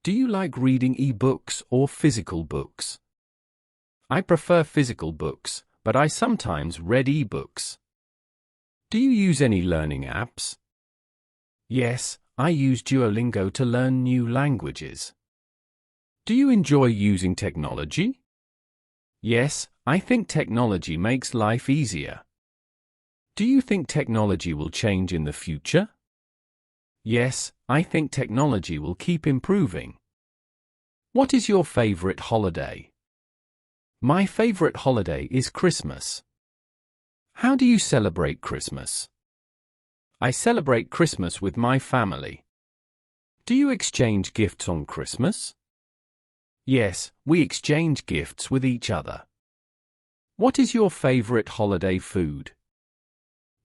Do you like reading e-books or physical books? I prefer physical books, but I sometimes read e-books. Do you use any learning apps? Yes, I use Duolingo to learn new languages. Do you enjoy using technology? Yes, I think technology makes life easier. Do you think technology will change in the future? Yes, I think technology will keep improving. What is your favorite holiday? My favorite holiday is Christmas. How do you celebrate Christmas? I celebrate Christmas with my family. Do you exchange gifts on Christmas? Yes, we exchange gifts with each other. What is your favorite holiday food?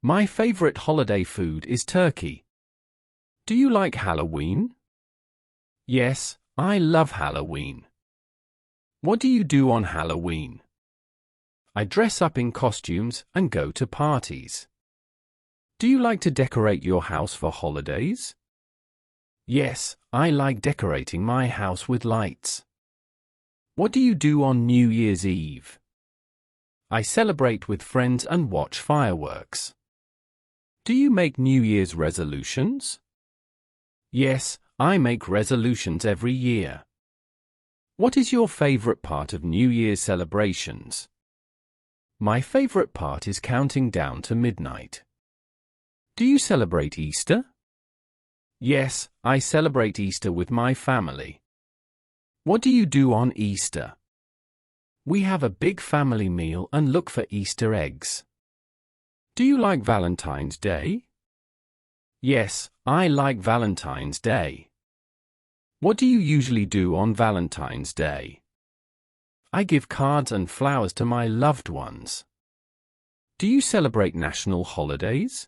My favorite holiday food is turkey. Do you like Halloween? Yes, I love Halloween. What do you do on Halloween? I dress up in costumes and go to parties. Do you like to decorate your house for holidays? Yes, I like decorating my house with lights. What do you do on New Year's Eve? I celebrate with friends and watch fireworks. Do you make New Year's resolutions? Yes, I make resolutions every year. What is your favorite part of New Year's celebrations? My favorite part is counting down to midnight. Do you celebrate Easter? Yes, I celebrate Easter with my family. What do you do on Easter? We have a big family meal and look for Easter eggs. Do you like Valentine's Day? Yes, I like Valentine's Day. What do you usually do on Valentine's Day? I give cards and flowers to my loved ones. Do you celebrate national holidays?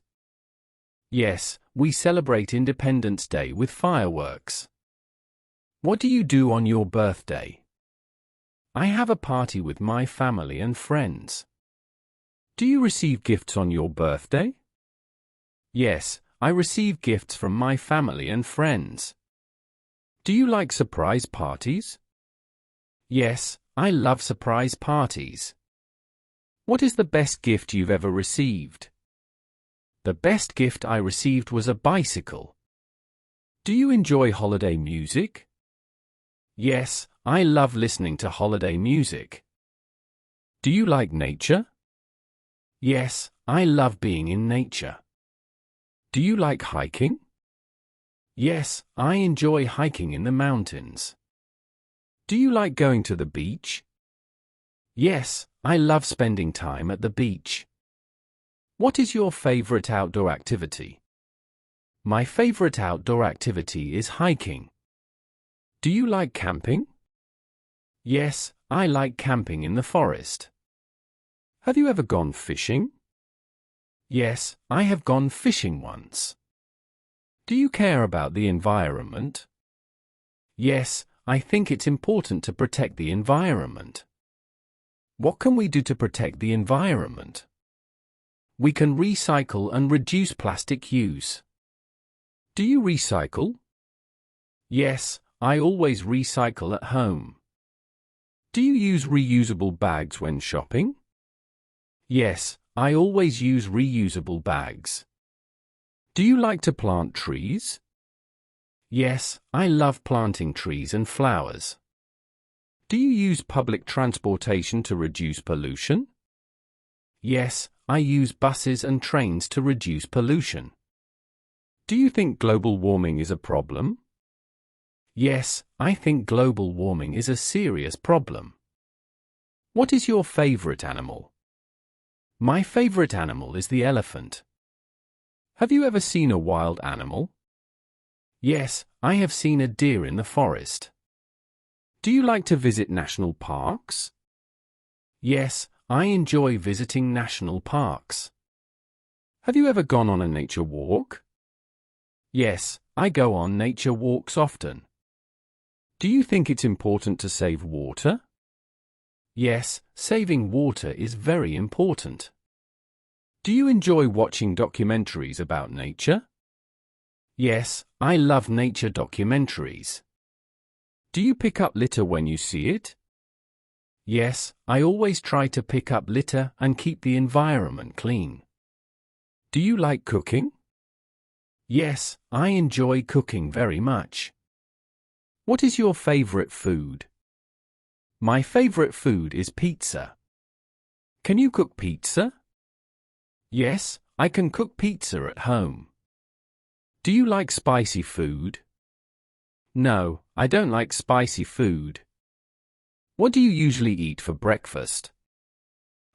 Yes, we celebrate Independence Day with fireworks. What do you do on your birthday? I have a party with my family and friends. Do you receive gifts on your birthday? Yes, I receive gifts from my family and friends. Do you like surprise parties? Yes, I love surprise parties. What is the best gift you've ever received? The best gift I received was a bicycle. Do you enjoy holiday music? Yes, I love listening to holiday music. Do you like nature? Yes, I love being in nature. Do you like hiking? Yes, I enjoy hiking in the mountains. Do you like going to the beach? Yes, I love spending time at the beach. What is your favorite outdoor activity? My favorite outdoor activity is hiking. Do you like camping? Yes, I like camping in the forest. Have you ever gone fishing? Yes, I have gone fishing once. Do you care about the environment? Yes, I think it's important to protect the environment. What can we do to protect the environment? We can recycle and reduce plastic use. Do you recycle? Yes, I always recycle at home. Do you use reusable bags when shopping? Yes, I always use reusable bags. Do you like to plant trees? Yes, I love planting trees and flowers. Do you use public transportation to reduce pollution? Yes, I use buses and trains to reduce pollution. Do you think global warming is a problem? Yes, I think global warming is a serious problem. What is your favorite animal? My favorite animal is the elephant. Have you ever seen a wild animal? Yes, I have seen a deer in the forest. Do you like to visit national parks? Yes, I enjoy visiting national parks. Have you ever gone on a nature walk? Yes, I go on nature walks often. Do you think it's important to save water? Yes, saving water is very important. Do you enjoy watching documentaries about nature? Yes, I love nature documentaries. Do you pick up litter when you see it? Yes, I always try to pick up litter and keep the environment clean. Do you like cooking? Yes, I enjoy cooking very much. What is your favorite food? My favorite food is pizza. Can you cook pizza? Yes, I can cook pizza at home. Do you like spicy food? No, I don't like spicy food. What do you usually eat for breakfast?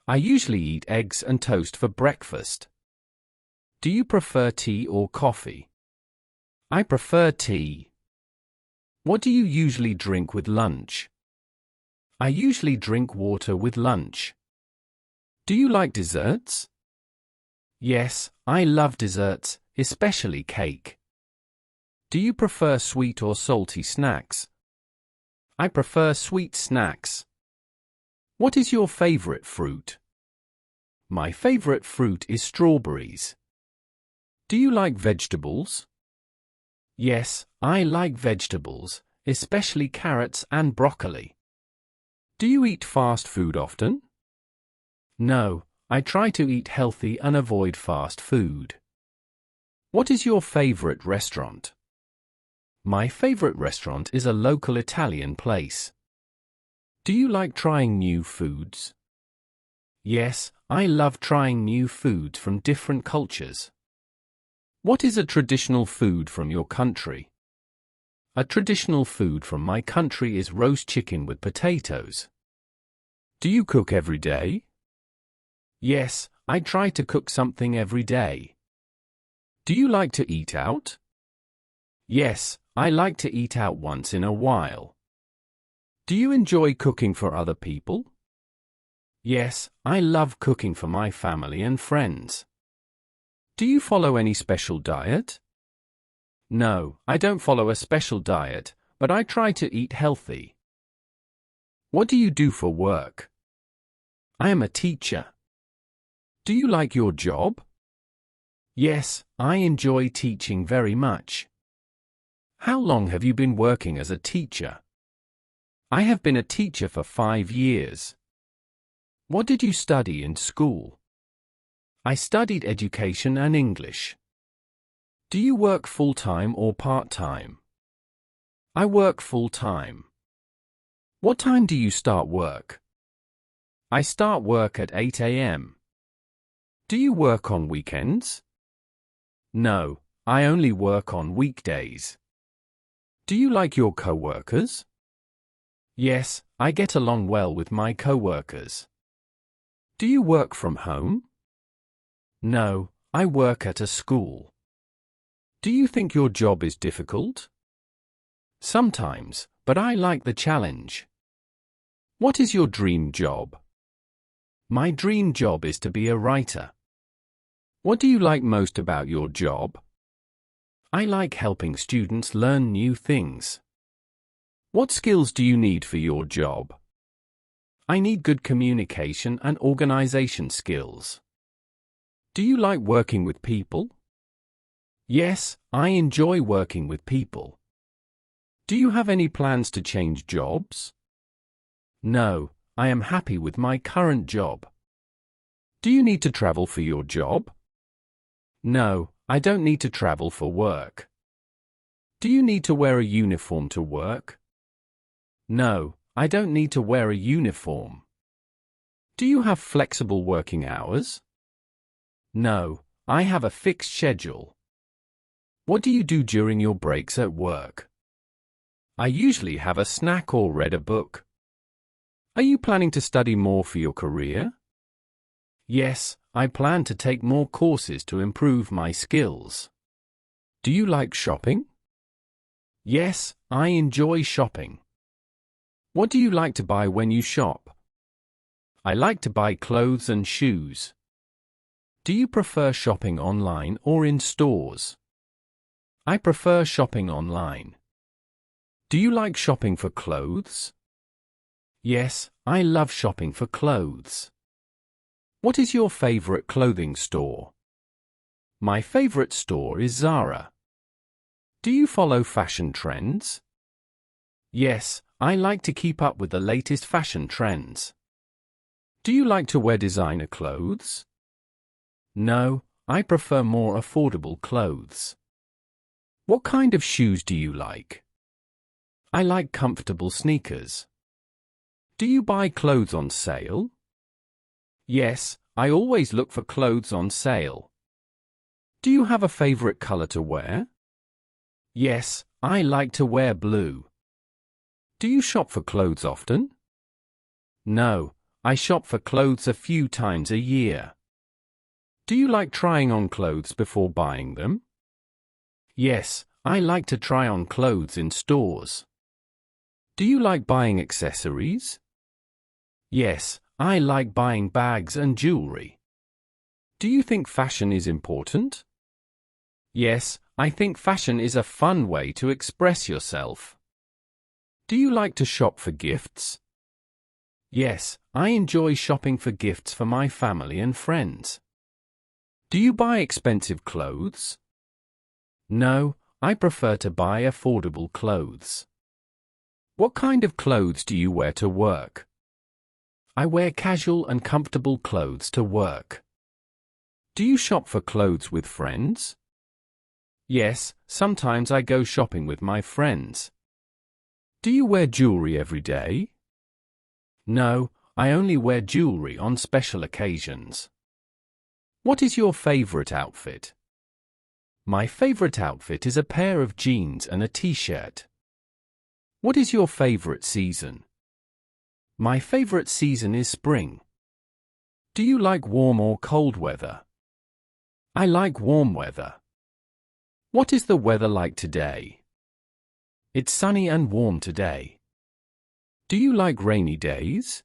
I usually eat eggs and toast for breakfast. Do you prefer tea or coffee? I prefer tea. What do you usually drink with lunch? I usually drink water with lunch. Do you like desserts? Yes, I love desserts, especially cake. Do you prefer sweet or salty snacks? I prefer sweet snacks. What is your favorite fruit? My favorite fruit is strawberries. Do you like vegetables? Yes, I like vegetables, especially carrots and broccoli. Do you eat fast food often? No, I try to eat healthy and avoid fast food. What is your favorite restaurant? My favorite restaurant is a local Italian place. Do you like trying new foods? Yes, I love trying new foods from different cultures. What is a traditional food from your country? A traditional food from my country is roast chicken with potatoes. Do you cook every day? Yes, I try to cook something every day. Do you like to eat out? Yes, I like to eat out once in a while. Do you enjoy cooking for other people? Yes, I love cooking for my family and friends. Do you follow any special diet? No, I don't follow a special diet, but I try to eat healthy. What do you do for work? I am a teacher. Do you like your job? Yes, I enjoy teaching very much. How long have you been working as a teacher? I have been a teacher for 5 years. What did you study in school? I studied education and English. Do you work full-time or part-time? I work full-time. What time do you start work? I start work at 8 a.m. Do you work on weekends? No, I only work on weekdays. Do you like your co-workers? Yes, I get along well with my co-workers. Do you work from home? No, I work at a school. Do you think your job is difficult? Sometimes, but I like the challenge. What is your dream job? My dream job is to be a writer. What do you like most about your job? I like helping students learn new things. What skills do you need for your job? I need good communication and organization skills. Do you like working with people? Yes, I enjoy working with people. Do you have any plans to change jobs? No, I am happy with my current job. Do you need to travel for your job? No, I don't need to travel for work. Do you need to wear a uniform to work? No, I don't need to wear a uniform. Do you have flexible working hours? No, I have a fixed schedule. What do you do during your breaks at work? I usually have a snack or read a book. Are you planning to study more for your career? Yes, I plan to take more courses to improve my skills. Do you like shopping? Yes, I enjoy shopping. What do you like to buy when you shop? I like to buy clothes and shoes. Do you prefer shopping online or in stores? I prefer shopping online. Do you like shopping for clothes? Yes, I love shopping for clothes. What is your favorite clothing store? My favorite store is Zara. Do you follow fashion trends? Yes, I like to keep up with the latest fashion trends. Do you like to wear designer clothes? No, I prefer more affordable clothes. What kind of shoes do you like? I like comfortable sneakers. Do you buy clothes on sale? Yes, I always look for clothes on sale. Do you have a favorite color to wear? Yes, I like to wear blue. Do you shop for clothes often? No, I shop for clothes a few times a year. Do you like trying on clothes before buying them? Yes, I like to try on clothes in stores. Do you like buying accessories? Yes, I like buying bags and jewelry. Do you think fashion is important? Yes, I think fashion is a fun way to express yourself. Do you like to shop for gifts? Yes, I enjoy shopping for gifts for my family and friends. Do you buy expensive clothes? No, I prefer to buy affordable clothes. What kind of clothes do you wear to work? I wear casual and comfortable clothes to work. Do you shop for clothes with friends? Yes, sometimes I go shopping with my friends. Do you wear jewelry every day? No, I only wear jewelry on special occasions. What is your favorite outfit? My favorite outfit is a pair of jeans and a t-shirt. What is your favorite season? My favorite season is spring. Do you like warm or cold weather? I like warm weather. What is the weather like today? It's sunny and warm today. Do you like rainy days?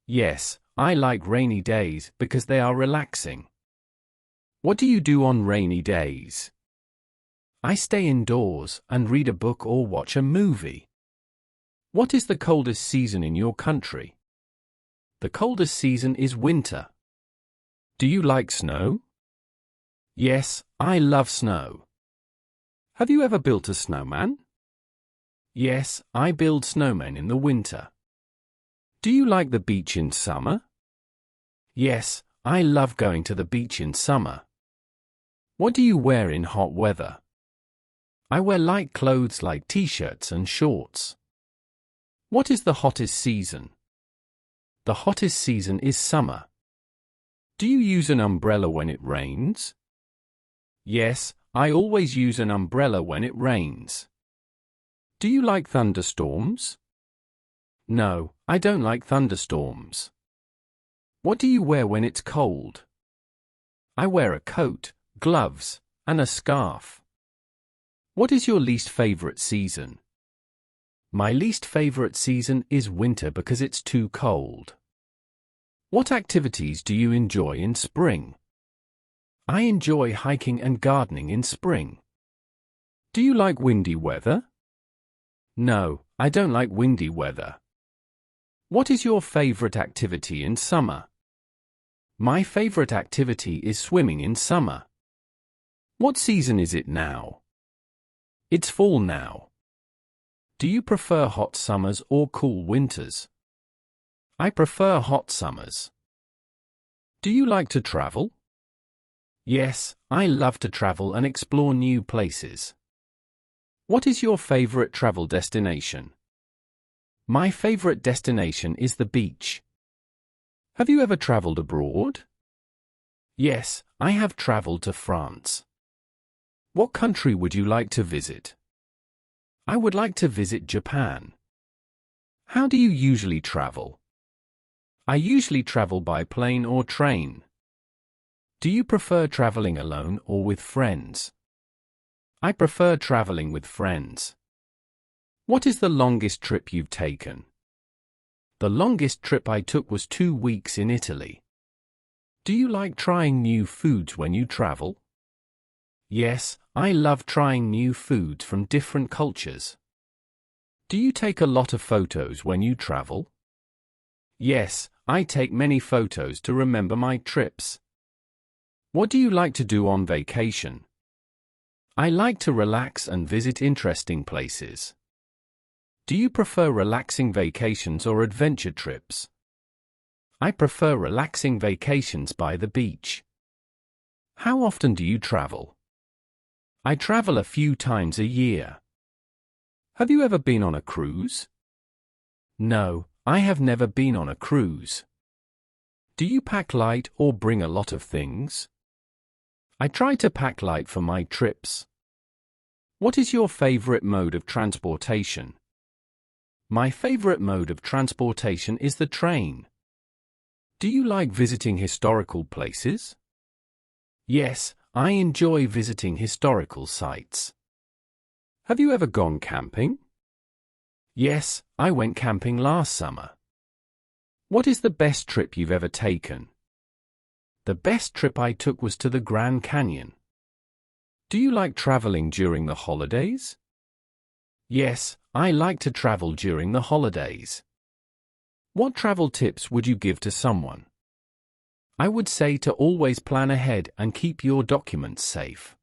Yes, I like rainy days because they are relaxing. What do you do on rainy days? I stay indoors and read a book or watch a movie. What is the coldest season in your country? The coldest season is winter. Do you like snow? Yes, I love snow. Have you ever built a snowman? Yes, I build snowmen in the winter. Do you like the beach in summer? Yes, I love going to the beach in summer. What do you wear in hot weather? I wear light clothes like t-shirts and shorts. What is the hottest season? The hottest season is summer. Do you use an umbrella when it rains? Yes, I always use an umbrella when it rains. Do you like thunderstorms? No, I don't like thunderstorms. What do you wear when it's cold? I wear a coat, gloves, and a scarf. What is your least favorite season? My least favorite season is winter because it's too cold. What activities do you enjoy in spring? I enjoy hiking and gardening in spring. Do you like windy weather? No, I don't like windy weather. What is your favorite activity in summer? My favorite activity is swimming in summer. What season is it now? It's fall now. Do you prefer hot summers or cool winters? I prefer hot summers. Do you like to travel? Yes, I love to travel and explore new places. What is your favorite travel destination? My favorite destination is the beach. Have you ever traveled abroad? Yes, I have traveled to France. What country would you like to visit? I would like to visit Japan. How do you usually travel? I usually travel by plane or train. Do you prefer traveling alone or with friends? I prefer traveling with friends. What is the longest trip you've taken? The longest trip I took was 2 weeks in Italy. Do you like trying new foods when you travel? Yes, I love trying new foods from different cultures. Do you take a lot of photos when you travel? Yes, I take many photos to remember my trips. What do you like to do on vacation? I like to relax and visit interesting places. Do you prefer relaxing vacations or adventure trips? I prefer relaxing vacations by the beach. How often do you travel? I travel a few times a year. Have you ever been on a cruise? No, I have never been on a cruise. Do you pack light or bring a lot of things? I try to pack light for my trips. What is your favorite mode of transportation? My favorite mode of transportation is the train. Do you like visiting historical places? Yes, I enjoy visiting historical sites. Have you ever gone camping? Yes, I went camping last summer. What is the best trip you've ever taken? The best trip I took was to the Grand Canyon. Do you like traveling during the holidays? Yes, I like to travel during the holidays. What travel tips would you give to someone? I would say to always plan ahead and keep your documents safe.